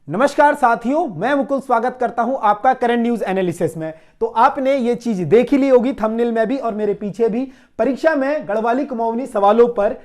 नमस्कार साथियों, मैं मुकुल स्वागत करता हूं आपका करंट न्यूज एनालिसिस में। तो आपने ये चीज देख ही ली होगी थंबनेल में भी और मेरे पीछे भी। परीक्षा में गढ़वाली कुमाऊनी सवालों पर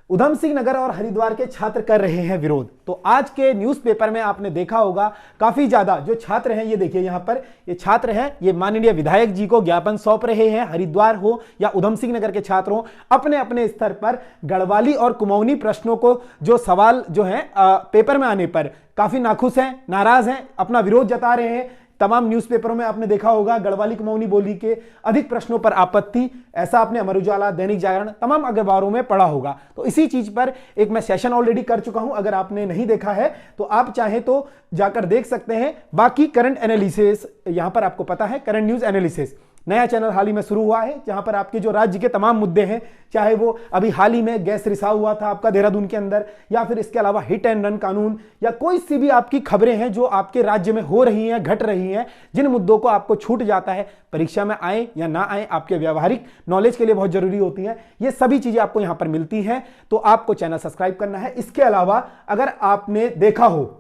उधम सिंह नगर और हरिद्वार के छात्र कर रहे हैं विरोध। तो आज के न्यूज़पेपर में आपने देखा होगा काफी ज्यादा जो छात्र हैं, ये देखिए यहां पर ये छात्र हैं, ये माननीय विधायक जी को ज्ञापन सौंप रहे हैं। हरिद्वार हो या उधम सिंह नगर के छात्र हो, अपने अपने स्तर पर गढ़वाली और कुमाऊनी प्रश्नों को जो सवाल जो है पेपर में आने पर काफी नाखुश हैं, नाराज हैं, अपना विरोध जता रहे हैं। तमाम न्यूज़पेपरों में आपने देखा होगा गढ़वाली कुमाऊनी बोली के अधिक प्रश्नों पर आपत्ति, ऐसा आपने अमर उजाला, दैनिक जागरण, तमाम अखबारों में पढ़ा होगा। तो इसी चीज पर एक मैं सेशन ऑलरेडी कर चुका हूं, अगर आपने नहीं देखा है तो आप चाहें तो जाकर देख सकते हैं। बाकी करंट एनालिसिस यहां पर आपको पता है, करंट न्यूज एनालिसिस नया चैनल हाल ही में शुरू हुआ है, जहां पर आपके जो राज्य के तमाम मुद्दे हैं, चाहे वो अभी हाल ही में गैस रिसाव हुआ था आपका देहरादून के अंदर, या फिर इसके अलावा हिट एंड रन कानून, या कोई सी भी आपकी खबरें हैं जो आपके राज्य में हो रही हैं, घट रही हैं, जिन मुद्दों को आपको छूट जाता है, परीक्षा में आए या ना आए, आपके व्यावहारिक नॉलेज के लिए बहुत जरूरी होती हैं, ये सभी चीजें आपको यहां पर मिलती हैं। तो आपको चैनल सब्सक्राइब करना है। इसके अलावा अगर आपने देखा हो,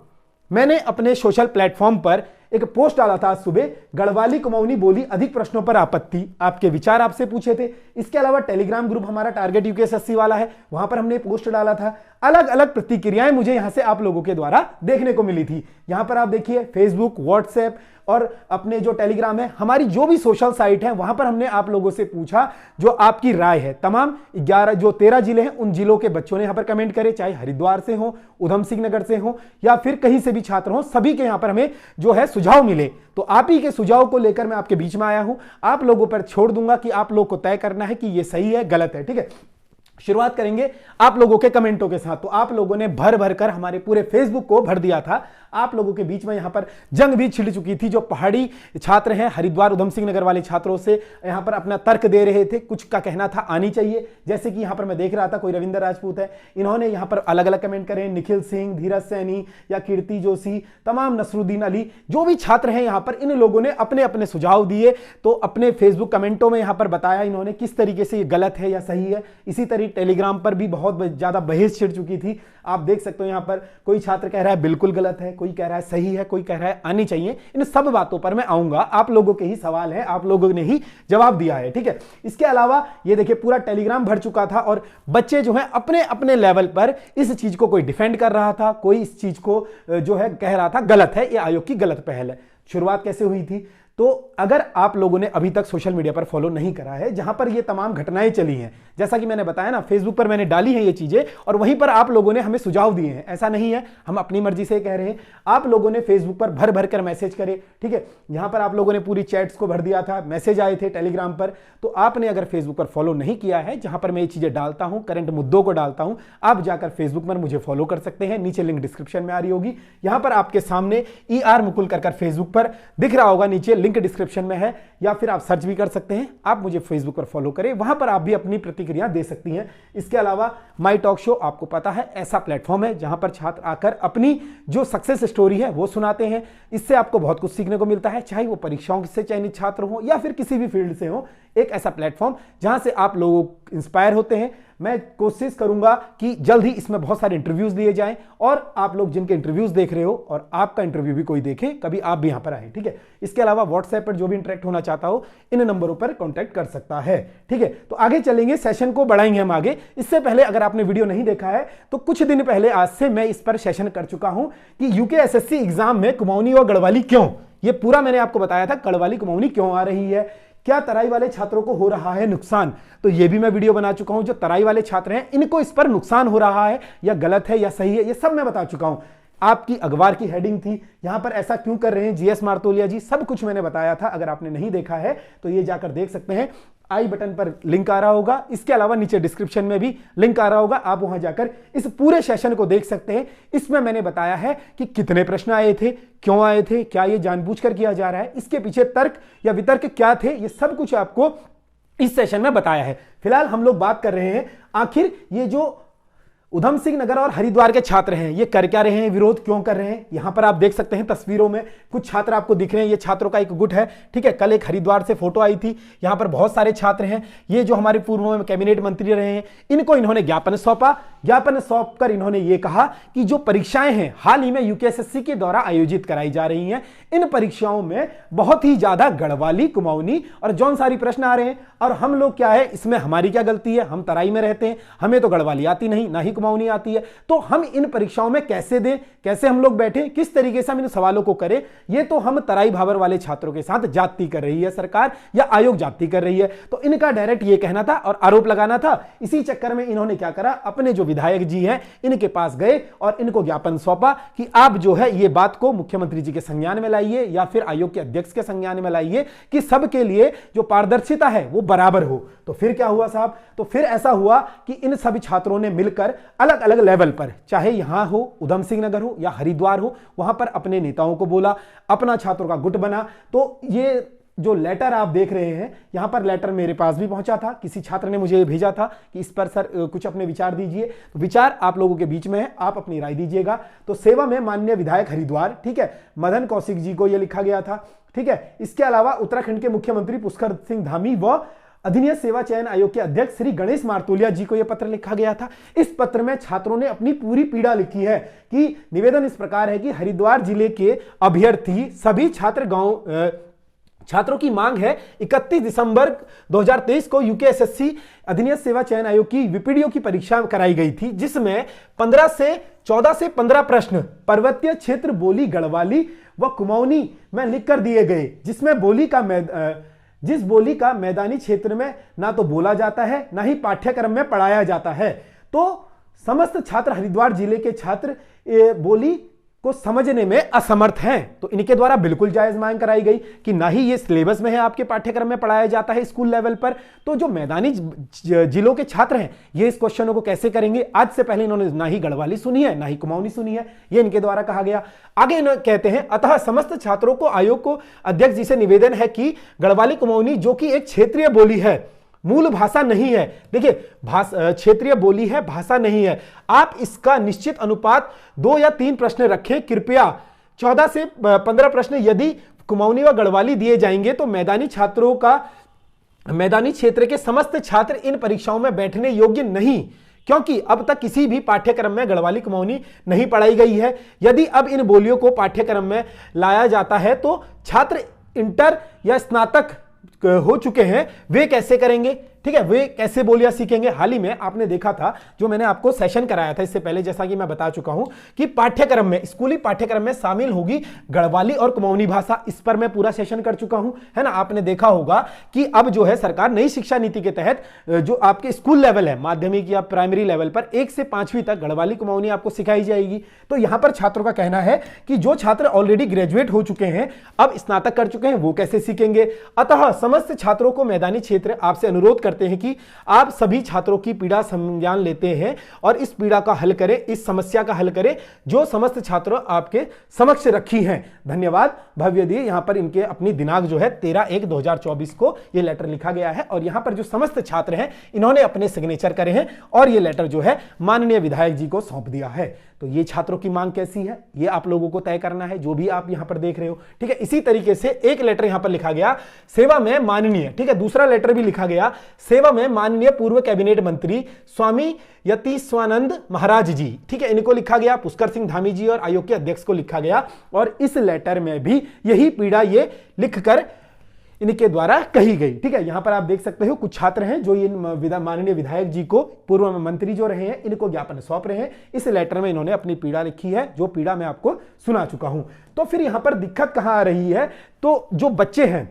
मैंने अपने सोशल प्लेटफॉर्म पर एक पोस्ट डाला था सुबह, गढ़वाली कुमाऊनी बोली अधिक प्रश्नों पर आपत्ति, आपके विचार आपसे पूछे थे। इसके अलावा टेलीग्राम ग्रुप हमारा टारगेट यूकेएसएससी वाला है, वहां पर हमने पोस्ट डाला था। अलग अलग प्रतिक्रियाएं मुझे यहां से आप लोगों के द्वारा देखने को मिली थी। यहां पर आप देखिए फेसबुक, व्हाट्सएप और अपने जो टेलीग्राम है, हमारी जो भी सोशल साइट है, वहां पर हमने आप लोगों से पूछा जो आपकी राय है। तमाम 13 जिले हैं, उन जिलों के बच्चों ने यहां पर कमेंट करे, चाहे हरिद्वार से हो, उधम सिंह नगर से हो या फिर कहीं से भी छात्र हो, सभी के यहां पर हमें जो है सुझाव मिले। तो आप ही के सुझाव को लेकर मैं आपके बीच में आया हूं। आप लोगों पर छोड़ दूंगा कि आप लोग को तय करना है कि ये सही है गलत है। ठीक है, शुरुआत करेंगे आप लोगों के कमेंटों के साथ। तो आप लोगों ने भर भर कर हमारे पूरे फेसबुक को भर दिया था। आप लोगों के बीच में यहां पर जंग भी छिड़ चुकी थी। जो पहाड़ी छात्र हैं, हरिद्वार उधम सिंह नगर वाले छात्रों से यहां पर अपना तर्क दे रहे थे, कुछ का कहना था आनी चाहिए। जैसे कि यहां पर मैं देख रहा था कोई रविंद्र राजपूत है, इन्होंने यहां पर अलग अलग कमेंट करे, निखिल सिंह, धीरज सैनी या कीर्ति जोशी, तमाम नसरुद्दीन अली, जो भी छात्र हैं यहां पर, इन लोगों ने अपने अपने सुझाव दिए। तो अपने फेसबुक कमेंटों में यहां पर बताया इन्होंने किस तरीके से ये गलत है या सही है। इसी तरीके टेलीग्राम पर भी बहुत ज्यादा बहस छिड़ चुकी थी। आप देख सकते हो यहां पर कोई छात्र कह रहा है बिल्कुल गलत है, कोई कह रहा है सही है, कोई कह रहा है आनी चाहिए। इन सब बातों पर मैं आऊंगा, आप लोगों के ही सवाल है, आप लोगों ने ही जवाब दिया है। ठीक है, इसके अलावा ये देखिए पूरा टेलीग्राम भर चुका था और बच्चे जो है अपने अपने लेवल पर इस चीज को कोई डिफेंड कर रहा था, कोई इस चीज को जो है कह रहा था गलत है, ये आयोग की गलत पहल है। शुरुआत कैसे हुई थी? तो अगर आप लोगों ने अभी तक सोशल मीडिया पर फॉलो नहीं करा है, जहां पर ये तमाम घटनाएं चली हैं, जैसा कि मैंने बताया ना, फेसबुक पर मैंने डाली है ये चीजें और वहीं पर आप लोगों ने हमें सुझाव दिए हैं। ऐसा नहीं है हम अपनी मर्जी से कह रहे हैं, आप लोगों ने फेसबुक पर भर भर कर मैसेज करे। ठीक है, यहां पर आप लोगों ने पूरी चैट्स को भर दिया था, मैसेज आए थे टेलीग्राम पर। तो आपने अगर फेसबुक पर फॉलो नहीं किया है, जहां पर मैं ये चीजें डालता हूं, करंट मुद्दों को डालता हूं, आप जाकर फेसबुक पर मुझे फॉलो कर सकते हैं। नीचे लिंक डिस्क्रिप्शन में आ रही होगी, यहां पर आपके सामने ER मुकुल कर फेसबुक पर दिख रहा होगा, नीचे लिंक डिस्क्रिप्शन में है, या फिर आप सर्च भी कर सकते हैं। आप मुझे फेसबुक पर फॉलो करें, वहां पर आप भी अपनी प्रतिक्रिया दे सकती हैं। इसके अलावा माई टॉक शो आपको पता है ऐसा प्लेटफॉर्म है जहां पर छात्र आकर अपनी जो सक्सेस स्टोरी है वो सुनाते हैं। इससे आपको बहुत कुछ सीखने को मिलता है, चाहे वो परीक्षाओं से चयनित छात्र हो या फिर किसी भी फील्ड से हो। एक ऐसा प्लेटफॉर्म जहां से आप लोग इंस्पायर होते हैं। मैं कोशिश करूंगा कि जल्द ही इसमें बहुत सारे इंटरव्यूज लिए जाएं और आप लोग जिनके इंटरव्यूज देख रहे हो और आपका इंटरव्यू भी कोई देखे, कभी आप भी यहां पर आए। ठीक है, इसके अलावा व्हाट्सएप पर जो भी इंटरेक्ट होना चाहता हो, इन नंबरों पर कांटेक्ट कर सकता है। ठीक है, तो आगे चलेंगे, सेशन को बढ़ाएंगे हम आगे। इससे पहले अगर आपने वीडियो नहीं देखा है तो कुछ दिन पहले आज से मैं इस पर सेशन कर चुका हूं कि यूकेएसएससी एग्जाम में कुमाऊनी और गढ़वाली क्यों, ये पूरा मैंने आपको बताया था, गढ़वाली कुमाऊनी क्यों आ रही है, क्या तराई वाले छात्रों को हो रहा है नुकसान। तो यह भी मैं वीडियो बना चुका हूं, जो तराई वाले छात्र हैं इनको इस पर नुकसान हो रहा है या गलत है या सही है, ये सब मैं बता चुका हूं। आपकी अखबार की हेडिंग थी, यहां पर ऐसा क्यों कर रहे हैं जीएस मार्तोलिया जी, सब कुछ मैंने बताया था। अगर आपने नहीं देखा है तो ये जाकर देख सकते हैं, आई बटन पर लिंक आ रहा होगा। इसके अलावा नीचे डिस्क्रिप्शन में भी लिंक आ रहा होगा, आप वहां जाकर इस पूरे सेशन को देख सकते हैं। इसमें मैंने बताया है कि कितने प्रश्न आए थे, क्यों आए थे, क्या ये जानबूझकर किया जा रहा है, इसके पीछे तर्क या वितर्क क्या थे, ये सब कुछ आपको इस सेशन में बताया है। फिलहाल हम लोग बात कर रहे हैं आखिर ये जो उधम सिंह नगर और हरिद्वार के छात्र हैं, ये कर क्या रहे हैं, विरोध क्यों कर रहे हैं। यहां पर आप देख सकते हैं तस्वीरों में कुछ छात्र आपको दिख रहे हैं, ये छात्रों का एक गुट है, ठीक है। कल एक हरिद्वार से फोटो आई थी, यहां पर बहुत सारे छात्र हैं। ये जो हमारे पूर्व में कैबिनेट मंत्री रहे हैं, इनको इन्होंने ज्ञापन सौंपा। ज्ञापन सौंपकर इन्होंने ये कहा कि जो परीक्षाएं हैं हाल ही में यूकेएसएससी के द्वारा आयोजित कराई जा रही हैं, इन परीक्षाओं में बहुत ही ज्यादा गढ़वाली, कुमाऊनी और जौनसारी प्रश्न आ रहे हैं। और हम लोग क्या है, इसमें हमारी क्या गलती है, हम तराई में रहते हैं, हमें तो गढ़वाली आती नहीं, ना ही कुमाऊनी आती है, तो हम इन परीक्षाओं में कैसे दें, कैसे हम लोग बैठे, किस तरीके से हम इन सवालों को करें। ये तो हम तराई भाबर वाले छात्रों के साथ जाति कर रही है सरकार, या आयोग जाति कर रही है। तो इनका डायरेक्ट ये कहना था और आरोप लगाना था। इसी चक्कर में इन्होंने क्या करा, अपने जो विधायक जी हैं इनके पास गए और इनको ज्ञापन सौंपा कि आप जो है ये बात को मुख्यमंत्री जी के संज्ञान में लाइए या फिर आयोग के अध्यक्ष के संज्ञान में लाइए कि सबके लिए जो पारदर्शिता है वो बराबर हो। तो फिर क्या हुआ साहब, तो फिर ऐसा हुआ कि इन सभी छात्रों ने मिलकर अलग अलग लेवल पर, चाहे यहां हो, उधम सिंह नगर हो या हरिद्वार हो, वहां पर अपने नेताओं को बोला, अपना छात्रों का गुट बना। तो ये जो लेटर आप देख रहे हैं, यहां पर लेटर मेरे पास भी पहुंचा था, किसी छात्र ने मुझे भेजा था कि इस पर सर कुछ अपने विचार दीजिए। तो विचार आप लोगों के बीच में है, आप अपनी राय दीजिएगा। तो सेवा में माननीय विधायक हरिद्वार, ठीक है, मदन कौशिक जी को यह लिखा गया था, ठीक है। इसके अलावा उत्तराखंड के मुख्यमंत्री पुष्कर सिंह धामी व अधिनियम सेवा चयन आयोग के अध्यक्ष श्री गणेश मार्तोलिया जी को यह पत्र लिखा गया था। इस पत्र में छात्रों ने अपनी पूरी पीड़ा लिखी है कि निवेदन इस प्रकार है कि हरिद्वार जिले के अभ्यर्थी सभी छात्रों की मांग है 31 दिसंबर 2023 को यूकेएसएससी अधिनियम सेवा चयन आयोग की वीपीडीओ की परीक्षा कराई गई थी, जिसमें 14 से 15 प्रश्न पर्वतीय क्षेत्र बोली गढ़वाली व कुमाऊनी में लिखकर दिए गए, जिस बोली का मैदानी क्षेत्र में ना तो बोला जाता है ना ही पाठ्यक्रम में पढ़ाया जाता है। तो समस्त छात्र हरिद्वार जिले के छात्र बोली को समझने में असमर्थ हैं। तो इनके द्वारा बिल्कुल जायज मांग कराई गई कि ना ही ये सिलेबस में है, आपके पाठ्यक्रम में पढ़ाया जाता है स्कूल लेवल पर। तो जो मैदानी जिलों के छात्र हैं ये इस क्वेश्चनों को कैसे करेंगे। आज से पहले इन्होंने ना ही गढ़वाली सुनी है ना ही कुमाऊनी सुनी है, ये इनके द्वारा कहा गया। आगे इन्होंने कहते हैं, अतः समस्त छात्रों को आयोग को अध्यक्ष जी से निवेदन है कि गढ़वाली कुमाऊनी जो कि एक क्षेत्रीय बोली है, मूल भाषा नहीं है, देखिए क्षेत्रीय बोली है, भाषा नहीं है, आप इसका निश्चित अनुपात 2 या 3 प्रश्न रखें कृपया। 14 से 15 प्रश्न यदि कुमाऊनी व गढ़वाली दिए जाएंगे तो मैदानी क्षेत्र के समस्त छात्र इन परीक्षाओं में बैठने योग्य नहीं, क्योंकि अब तक किसी भी पाठ्यक्रम में गढ़वाली कुमाऊनी नहीं पढ़ाई गई है। यदि अब इन बोलियों को पाठ्यक्रम में लाया जाता है तो छात्र इंटर या स्नातक हो चुके हैं वे कैसे करेंगे, ठीक है, वे कैसे बोलियां सीखेंगे। हाल ही में आपने देखा था, जो मैंने आपको सेशन कराया था इससे पहले, जैसा कि मैं बता चुका हूं कि पाठ्यक्रम में, स्कूली पाठ्यक्रम में शामिल होगी गढ़वाली और कुमाऊनी भाषा। इस पर मैं पूरा सेशन कर चुका हूं, है ना। आपने देखा होगा कि अब जो है सरकार नई शिक्षा नीति के तहत जो आपके स्कूल लेवल है, माध्यमिक या प्राइमरी लेवल पर 1 से 5वीं तक गढ़वाली कुमाऊनी आपको सिखाई जाएगी। तो यहां पर छात्रों का कहना है कि जो छात्र ऑलरेडी ग्रेजुएट हो चुके हैं, अब स्नातक कर चुके हैं, वो कैसे सीखेंगे। अतः समस्त छात्रों को मैदानी क्षेत्र आपसे अनुरोध करते हैं कि आप सभी छात्रों की पीड़ा संज्ञान लेते हैं और इस पीड़ा का हल करें, इस समस्या का हल करें जो समस्त छात्रों आपके समक्ष रखी हैं। धन्यवाद। भव्य दिए, यहां पर इनके अपनी दिनांक जो है 13/1/2024 को यह लेटर लिखा गया है और यहां पर जो समस्त छात्र हैं इन्होंने अपने सिग्नेचर करे हैं और यह लेटर जो है माननीय विधायक जी को सौंप दिया है। तो ये छात्रों की मांग कैसी है ये आप लोगों को तय करना है, जो भी आप यहां पर देख रहे हो, ठीक है। इसी तरीके से एक लेटर यहां पर लिखा गया सेवा में माननीय, ठीक है, दूसरा लेटर भी लिखा गया सेवा में माननीय पूर्व कैबिनेट मंत्री स्वामी यतीश्वरानंद महाराज जी, ठीक है, इनको लिखा गया, पुष्कर सिंह धामी जी और आयोग के अध्यक्ष को लिखा गया। और इस लेटर में भी यही पीड़ा ये लिखकर इनके द्वारा कही गई, ठीक है। यहां पर आप देख सकते हो कुछ छात्र हैं जो इन माननीय विधायक जी को, पूर्व मंत्री जो रहे हैं, इनको ज्ञापन सौंप रहे हैं। इस लेटर में इन्होंने अपनी पीड़ा लिखी है, जो पीड़ा मैं आपको सुना चुका हूं। तो फिर यहां पर दिक्कत कहां आ रही है, तो जो बच्चे हैं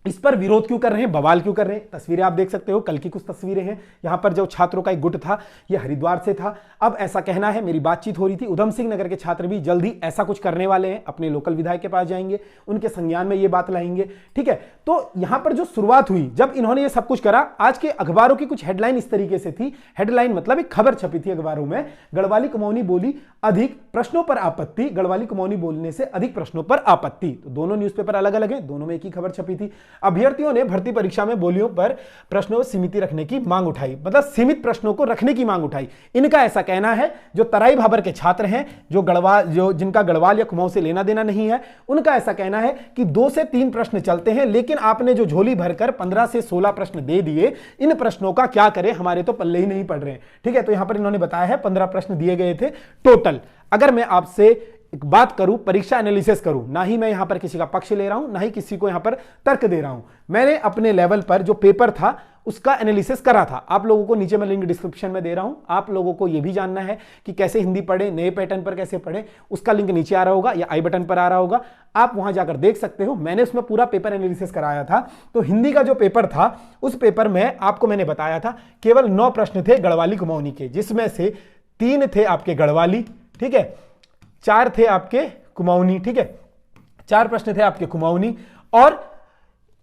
इस पर विरोध क्यों कर रहे हैं, बवाल क्यों कर रहे हैं। तस्वीरें आप देख सकते हो, कल की कुछ तस्वीरें हैं। यहां पर जो छात्रों का एक गुट था ये हरिद्वार से था। अब ऐसा कहना है, मेरी बातचीत हो रही थी, उधम सिंह नगर के छात्र भी जल्द ही ऐसा कुछ करने वाले हैं, अपने लोकल विधायक के पास जाएंगे, उनके संज्ञान में ये बात लाएंगे, ठीक है। तो यहां पर जो शुरुआत हुई, जब इन्होंने ये सब कुछ करा, आज के अखबारों की कुछ हेडलाइन इस तरीके से थी, हेडलाइन मतलब एक खबर छपी थी अखबारों में, गढ़वाली कुमाऊनी बोली अधिक प्रश्नों पर आपत्ति, गढ़वाली कुमाऊनी बोलने से अधिक प्रश्नों पर आपत्ति। तो दोनों न्यूज़पेपर अलग अलग हैं, दोनों में एक ही खबर छपी थी। अभ्यर्थियों ने भर्ती परीक्षा में बोलियों पर प्रश्नों सीमित रखने की मांग उठाई, मतलब सीमित प्रश्नों को रखने की मांग उठाई। इनका ऐसा कहना है, जो तराई भाबर के छात्र हैं, जो जिनका गढ़वाल या कुमाऊं से लेना देना नहीं है, उनका ऐसा कहना है कि 2 से 3 प्रश्न चलते हैं, लेकिन आपने जो झोली भरकर 15 से 16 प्रश्न दे दिए, इन प्रश्नों का क्या करें, हमारे तो पल्ले ही नहीं पड़ रहे हैं। ठीक है, तो यहां पर इन्होंने बताया है 15 प्रश्न दिए गए थे टोटल। अगर मैं आपसे एक बात करूं, परीक्षा एनालिसिस करूं, ना ही मैं यहां पर किसी का पक्ष ले रहा हूं, ना ही किसी को यहां पर तर्क दे रहा हूं। मैंने अपने लेवल पर जो पेपर था उसका एनालिसिस करा था। आप लोगों को नीचे मैं लिंक डिस्क्रिप्शन में दे रहा हूं। आप लोगों को यह भी जानना है कि कैसे हिंदी पढ़े, नए पैटर्न पर कैसे पढ़े, उसका लिंक नीचे आ रहा होगा या आई बटन पर आ रहा होगा, आप वहां जाकर देख सकते हो। मैंने उसमें पूरा पेपर एनालिसिस कराया था। तो हिंदी का जो पेपर था, उस पेपर में आपको मैंने बताया था केवल 9 प्रश्न थे गढ़वाली कुमाऊनी के, जिसमें से 3 थे आपके गढ़वाली, ठीक है, 4 थे आपके कुमाऊनी, ठीक है, 4 प्रश्न थे आपके कुमाऊनी और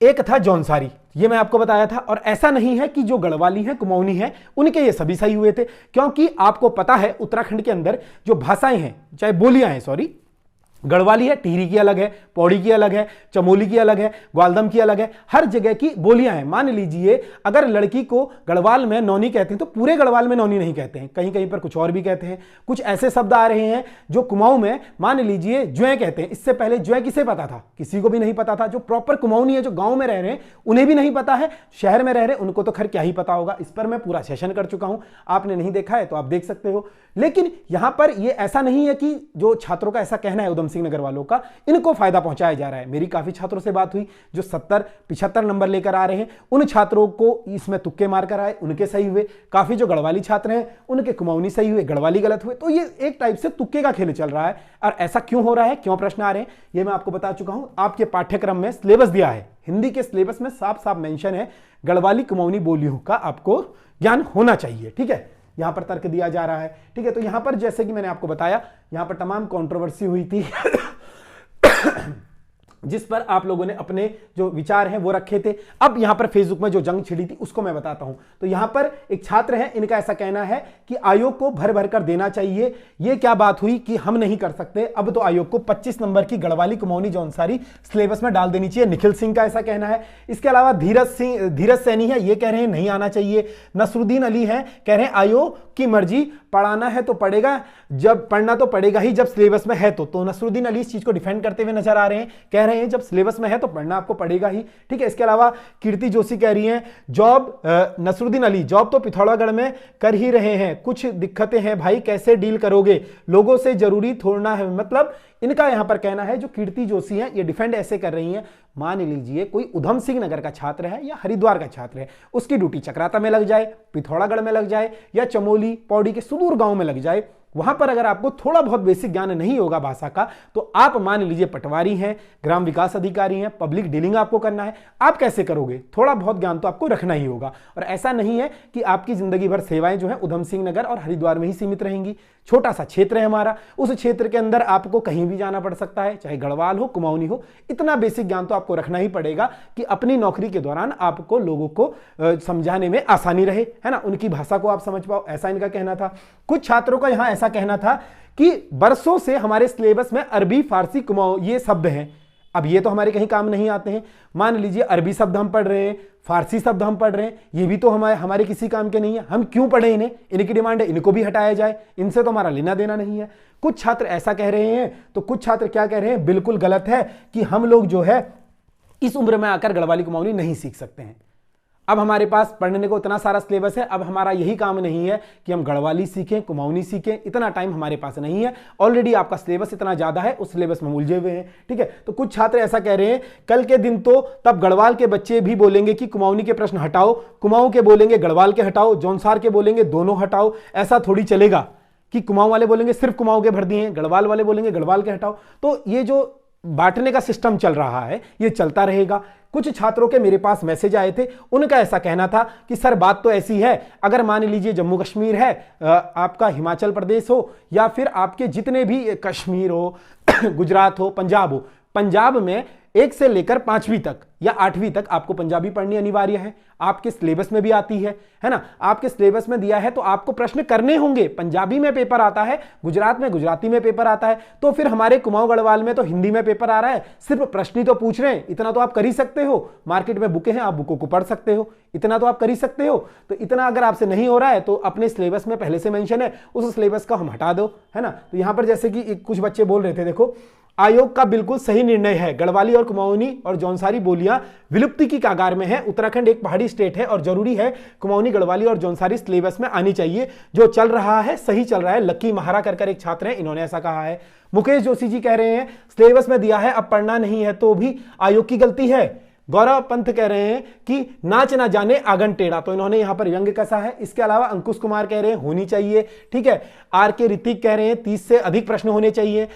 1 था जौनसारी। ये मैं आपको बताया था। और ऐसा नहीं है कि जो गढ़वाली है, कुमाऊनी है, उनके ये सभी सही हुए थे, क्योंकि आपको पता है उत्तराखंड के अंदर जो भाषाएं हैं, चाहे बोलियां हैं, सॉरी, गढ़वाली है, टिहरी की अलग है, पौड़ी की अलग है, चमोली की अलग है, ग्वालदम की अलग है, हर जगह की बोलियां हैं। मान लीजिए अगर लड़की को गढ़वाल में नौनी कहते हैं तो पूरे गढ़वाल में नौनी नहीं कहते हैं, कहीं कहीं पर कुछ और भी कहते हैं। कुछ ऐसे शब्द आ रहे हैं जो कुमाऊं में मान लीजिए ज्वें कहते हैं। इससे पहले ज्वें किसे पता था? किसी को भी नहीं पता था। जो प्रॉपर कुमाऊनी है, जो गांव में रह रहे हैं, उन्हें भी नहीं पता है। शहर में रह रहे उनको तो खैर क्या ही पता होगा। इस पर मैं पूरा सेशन कर चुका हूं, आपने नहीं देखा है तो आप देख सकते हो। लेकिन यहां पर यह ऐसा नहीं है कि जो छात्रों का ऐसा कहना है, उधम सिंह नगर वालों का, इनको फायदा पहुंचाया जा रहा है। मेरी काफी छात्रों से बात हुई जो 70-75 नंबर लेकर आ रहे हैं, उन छात्रों को इसमें तुक्के मारकर आए, उनके सही हुए। काफी जो गढ़वाली छात्र हैं उनके कुमाऊनी सही हुए, गढ़वाली गलत हुए। तो ये एक टाइप से तुक्के का खेल चल रहा है। और ऐसा क्यों हो रहा है, क्यों प्रश्न आ रहे हैं, ये मैं आपको बता चुका हूं। आपके पाठ्यक्रम में सिलेबस दिया है, हिंदी के सिलेबस में साफ साफ मेंशन है गढ़वाली कुमाऊनी बोलियों का आपको ज्ञान होना चाहिए। ठीक है, यहां पर तर्क दिया जा रहा है। ठीक है, तो यहां पर जैसे कि मैंने आपको बताया, यहां पर तमाम कंट्रोवर्सी हुई थी जिस पर आप लोगों ने अपने जो विचार हैं वो रखे थे। अब यहां पर फेसबुक में जो जंग छिड़ी थी उसको मैं बताता हूं। तो यहां पर एक छात्र है, इनका ऐसा कहना है कि आयोग को भर भर कर देना चाहिए। ये क्या बात हुई कि हम नहीं कर सकते, अब तो आयोग को 25 नंबर की गढ़वाली कुमाऊनी जौनसारी सिलेबस में डाल देनी चाहिए। निखिल सिंह का ऐसा कहना है। इसके अलावा धीरज सैनी है, ये कह रहे हैं नहीं आना चाहिए। नसरुद्दीन अली है, कह रहे हैं आयोग की मर्जी, पढ़ाना है तो पढ़ेगा, जब पढ़ना तो पड़ेगा ही जब सिलेबस में है तो नसरुद्दीन अली इस चीज को डिफेंड करते हुए नजर आ रहे हैं, कह रहे हैं जब सिलेबस में है तो पढ़ना आपको पड़ेगा ही। ठीक है, इसके अलावा कीर्ति जोशी कह रही हैं जॉब, नसरुद्दीन अली जॉब तो पिथौरागढ़ में कर ही रहे हैं, कुछ दिक्कतें हैं भाई, कैसे डील करोगे, लोगों से जरूरी थोड़ना है। मतलब इनका यहां पर कहना है, जो कीर्ति जोशी हैं ये डिफेंड ऐसे कर रही हैं, मान लीजिए कोई उधम सिंह नगर का छात्र है या हरिद्वार का छात्र है, उसकी ड्यूटी चक्राता में लग जाए, पिथौरागढ़ में लग जाए या चमोली पौड़ी के सुदूर गांव में लग जाए, वहां पर अगर आपको थोड़ा बहुत बेसिक ज्ञान नहीं होगा भाषा का, तो आप मान लीजिए पटवारी हैं, ग्राम विकास अधिकारी हैं, पब्लिक डीलिंग आपको करना है, आप कैसे करोगे? थोड़ा बहुत ज्ञान तो आपको रखना ही होगा। और ऐसा नहीं है कि आपकी जिंदगी भर सेवाएं जो है उधम सिंह नगर और हरिद्वार में ही सीमित रहेंगी। छोटा सा क्षेत्र है हमारा, उस क्षेत्र के अंदर आपको कहीं भी जाना पड़ सकता है, चाहे गढ़वाल हो, कुमाऊनी हो। इतना बेसिक ज्ञान तो आपको रखना ही पड़ेगा कि अपनी नौकरी के दौरान आपको लोगों को समझाने में आसानी रहे, है ना, उनकी भाषा को आप समझ पाओ, ऐसा इनका कहना था। कुछ छात्रों का यहां ऐसा कहना था कि बरसों से हमारे सिलेबस में अरबी, फारसी, कुमाऊं ये शब्द हैं, अब ये तो हमारे कहीं काम नहीं आते हैं। मान लीजिए अरबी शब्द हम पढ़ रहे हैं, फारसी शब्द हम पढ़ रहे हैं, ये भी तो हमारे किसी काम के नहीं है, हम क्यों पढ़े इन्हें? इनकी डिमांड है इनको भी हटाया जाए, इनसे तो हमारा लेना देना नहीं है। कुछ छात्र ऐसा कह रहे हैं, तो कुछ छात्र क्या कह रहे हैं, बिल्कुल गलत है कि हम लोग जो है इस उम्र में आकर गढ़वाली कुमाऊनी नहीं सीख सकते हैं। अब हमारे पास पढ़ने को इतना सारा सिलेबस है, अब हमारा यही काम नहीं है कि हम गढ़वाली सीखें, कुमाऊनी सीखें, इतना टाइम हमारे पास नहीं है। ऑलरेडी आपका सिलेबस इतना ज्यादा है, उस सिलेबस में उलझे हुए हैं। ठीक है, तो कुछ छात्र ऐसा कह रहे हैं, कल के दिन तो तब गढ़वाल के बच्चे भी बोलेंगे कि कुमाऊनी के प्रश्न हटाओ, कुमाऊं के बोलेंगे गढ़वाल के हटाओ, जौनसार के बोलेंगे दोनों हटाओ। ऐसा थोड़ी चलेगा कि कुमाऊं वाले बोलेंगे सिर्फ कुमाऊं के भर दिए, गढ़वाल वाले बोलेंगे गढ़वाल के हटाओ। तो ये जो बांटने का सिस्टम चल रहा है ये चलता रहेगा। कुछ छात्रों के मेरे पास मैसेज आए थे, उनका ऐसा कहना था कि सर बात तो ऐसी है, अगर मान लीजिए जम्मू कश्मीर है, आपका हिमाचल प्रदेश हो, या फिर आपके जितने भी कश्मीर हो, गुजरात हो, पंजाब हो, पंजाब में 1 से लेकर 5वीं तक या 8वीं तक आपको पंजाबी पढ़नी अनिवार्य है, आपके सिलेबस में भी आती है ना, आपके सिलेबस में दिया है तो आपको प्रश्न करने होंगे। पंजाबी में पेपर आता है, गुजरात में गुजराती में पेपर आता है, तो फिर हमारे कुमाऊं गढ़वाल में तो हिंदी में पेपर आ रहा है, सिर्फ प्रश्न ही तो पूछ रहे हैं, इतना तो आप कर ही सकते हो। मार्केट में बुकें हैं, आप बुकों को पढ़ सकते हो, इतना तो आप कर ही सकते हो। तो इतना अगर आपसे नहीं हो रहा है तो अपने सिलेबस में पहले से मेंशन है, उस सिलेबस का हम हटा दो, है ना। तो यहां पर जैसे कि कुछ बच्चे बोल रहे थे, देखो आयोग का बिल्कुल सही निर्णय है, गढ़वाली और कुमाऊनी और जौनसारी बोलियां विलुप्ति की कगार में है। उत्तराखंड एक पहाड़ी स्टेट है और जरूरी है कुमाऊनी, गढ़वाली और जौनसारी सिलेबस में आनी चाहिए। जो चल रहा है सही चल रहा है। लक्की महारा कर एक छात्र हैं, इन्होंने ऐसा कहा है। मुकेश जोशी जी कह रहे हैं सिलेबस में दिया है, अब पढ़ना नहीं है तो भी आयोग की गलती है। गौरव पंथ कह रहे हैं कि नाच ना जाने आंगन टेढ़ा, तो इन्होंने यहां पर व्यंग कसा है। इसके अलावा अंकुश कुमार कह रहे हैं होनी चाहिए, ठीक है। आर के ऋतिक कह रहे हैं 30 से अधिक प्रश्न होने चाहिए।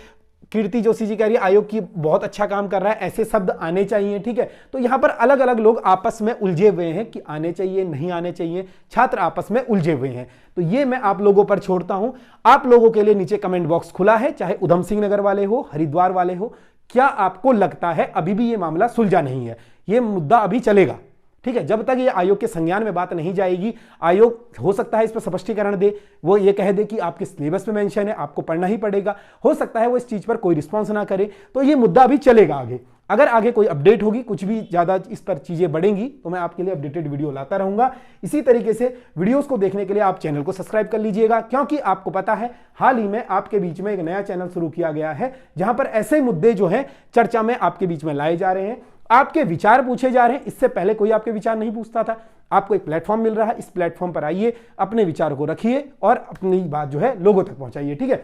कीर्ति जोशी जी कह रही है आयोग की बहुत अच्छा काम कर रहा है, ऐसे शब्द आने चाहिए, ठीक है। तो यहां पर अलग अलग लोग आपस में उलझे हुए हैं कि आने चाहिए नहीं आने चाहिए, छात्र आपस में उलझे हुए हैं। तो ये मैं आप लोगों पर छोड़ता हूं। आप लोगों के लिए नीचे कमेंट बॉक्स खुला है, चाहे उधम सिंह नगर वाले हो, हरिद्वार वाले हो। क्या आपको लगता है अभी भी ये मामला सुलझा नहीं है? ये मुद्दा अभी चलेगा, ठीक है। जब तक ये आयोग के संज्ञान में बात नहीं जाएगी, आयोग हो सकता है इस पर स्पष्टीकरण दे, वो ये कह दे कि आपके सिलेबस में मेंशन है, आपको पढ़ना ही पड़ेगा। हो सकता है वो इस चीज पर कोई रिस्पॉन्स ना करे, तो ये मुद्दा अभी चलेगा आगे। अगर आगे कोई अपडेट होगी, कुछ भी ज्यादा इस पर चीजें बढ़ेंगी, तो मैं आपके लिए अपडेटेड वीडियो लाता रहूंगा। इसी तरीके से वीडियोस को देखने के लिए आप चैनल को सब्सक्राइब कर लीजिएगा, क्योंकि आपको पता है हाल ही में आपके बीच में एक नया चैनल शुरू किया गया है, जहां पर ऐसे मुद्दे जो हैं चर्चा में आपके बीच में लाए जा रहे हैं, आपके विचार पूछे जा रहे हैं। इससे पहले कोई आपके विचार नहीं पूछता था, आपको एक प्लेटफॉर्म मिल रहा है। इस प्लेटफॉर्म पर आइए, अपने विचार को रखिए और अपनी बात जो है लोगों तक पहुंचाइए, ठीक है।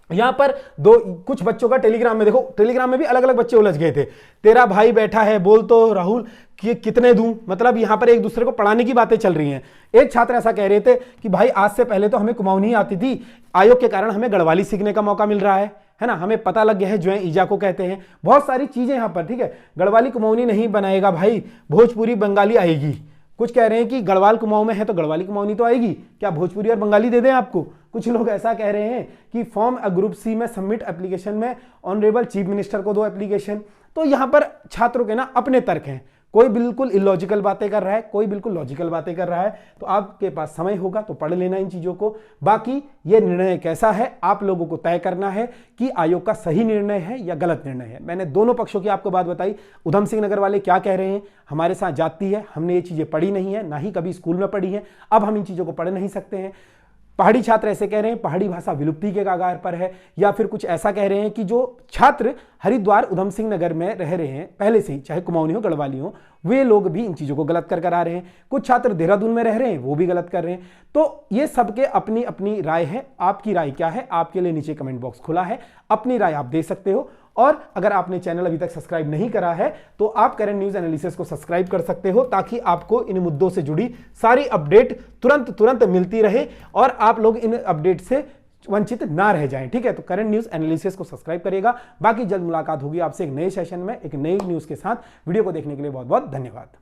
यहां पर कुछ बच्चों का टेलीग्राम में, देखो टेलीग्राम में भी अलग अलग बच्चे उलझ गए थे। तेरा भाई बैठा है बोल तो राहुल कि कितने दूं, मतलब यहां पर एक दूसरे को पढ़ाने की बातें चल रही हैं। एक छात्र ऐसा कह रहे थे कि भाई आज से पहले तो हमें कुमाऊनी आती थी, आयोग के कारण हमें गढ़वाली सीखने का मौका मिल रहा है ना, हमें पता लग गया है जो ईजा को कहते हैं। बहुत सारी चीजें यहां पर, ठीक है। गढ़वाली कुमाऊनी नहीं बनाएगा भाई, भोजपुरी बंगाली आएगी। कुछ कह रहे हैं कि गढ़वाल कुमाऊं में है तो गढ़वाली कुमाऊनी तो आएगी, क्या भोजपुरी और बंगाली दे दें आपको? कुछ लोग ऐसा कह रहे हैं कि फॉर्म ग्रुप सी में सबमिट एप्लीकेशन में ऑनरेबल चीफ मिनिस्टर को दो एप्लीकेशन। तो यहां पर छात्रों के ना अपने तर्क हैं, कोई बिल्कुल इलॉजिकल बातें कर रहा है, कोई बिल्कुल लॉजिकल बातें कर रहा है। तो आपके पास समय होगा तो पढ़ लेना इन चीजों को। बाकी ये निर्णय कैसा है आप लोगों को तय करना है कि आयोग का सही निर्णय है या गलत निर्णय है। मैंने दोनों पक्षों की आपको बात बताई। उधम सिंह नगर वाले क्या कह रहे हैं, हमारे साथ जाती है, हमने ये चीजें पढ़ी नहीं है, ना ही कभी स्कूल में पढ़ी है, अब हम इन चीजों को पढ़ नहीं सकते हैं। पहाड़ी छात्र ऐसे कह रहे हैं पहाड़ी भाषा विलुप्ति के कगार पर है, या फिर कुछ ऐसा कह रहे हैं कि जो छात्र हरिद्वार उधम सिंह नगर में रह रहे हैं पहले से ही, चाहे कुमाऊनी हो गढ़वाली हो, वे लोग भी इन चीजों को गलत कर आ रहे हैं। कुछ छात्र देहरादून में रह रहे हैं, वो भी गलत कर रहे हैं। तो ये सबके अपनी अपनी राय है। आपकी राय क्या है? आपके लिए नीचे कमेंट बॉक्स खुला है, अपनी राय आप दे सकते हो। और अगर आपने चैनल अभी तक सब्सक्राइब नहीं करा है तो आप करंट न्यूज एनालिसिस को सब्सक्राइब कर सकते हो, ताकि आपको इन मुद्दों से जुड़ी सारी अपडेट तुरंत मिलती रहे और आप लोग इन अपडेट से वंचित ना रह जाएं, ठीक है। तो करंट न्यूज एनालिसिस को सब्सक्राइब करेगा। बाकी जल्द मुलाकात होगी आपसे एक नए सेशन में एक नई न्यूज के साथ। वीडियो को देखने के लिए बहुत बहुत धन्यवाद।